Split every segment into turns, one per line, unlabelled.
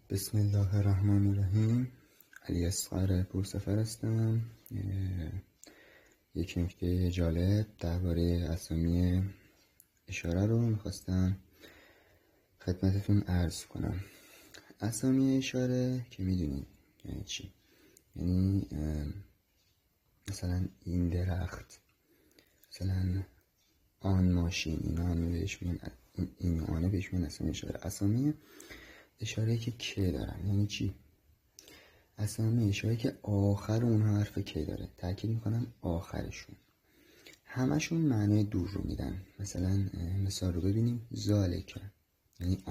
بسم الله الرحمن الرحیم. علی اصغر پورسفر هستم. یک نکته جالب درباره اسامی اشاره رو میخواستم خدمتتون عرض کنم. اسامی اشاره که میدونید یعنی چی؟ یعنی مثلا این درخت، مثلا آن ماشین، این آنه بهش میگن اسامی اشاره. اسامی اشاره که که دارن یعنی چی؟ اسامی اشاره که آخر اونها حرف که داره، تأکید میکنم آخرشون، همشون معنای دور رو میدن. مثلا مثال رو ببینیم. ذالک یعنی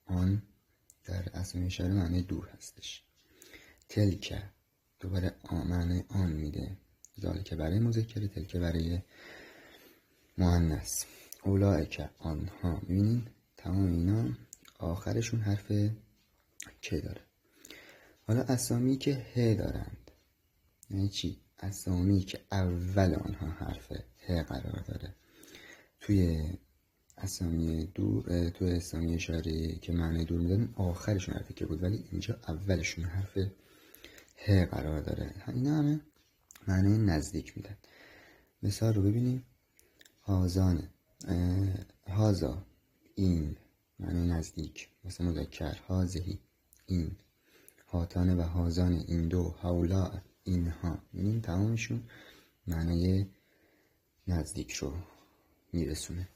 آن در اسامی اشاره معنای دور هستش. تلک دوباره معنای آن میده. ذالک برای مذکر، تلک برای مؤنث. اولئک آنها. میبینین تمام اینا آخرشون حرف که داره. حالا اسامی که ه دارند یعنی چی؟ اسامی که اول آنها حرف ه قرار داره. توی اسامی دور، توی اسامی اشاره که معنی دور میدن آخرشون حرف که بود، ولی اینجا اولشون حرف ه قرار داره. اینا همه معنی نزدیک میدن. مثال رو ببینیم. هازانه، هازا این معنی نزدیک مثل مذکر. هازهی این. هاتانه و هازانه این دو. هاولا اینها. این تمامشون معنی نزدیک رو میرسونه.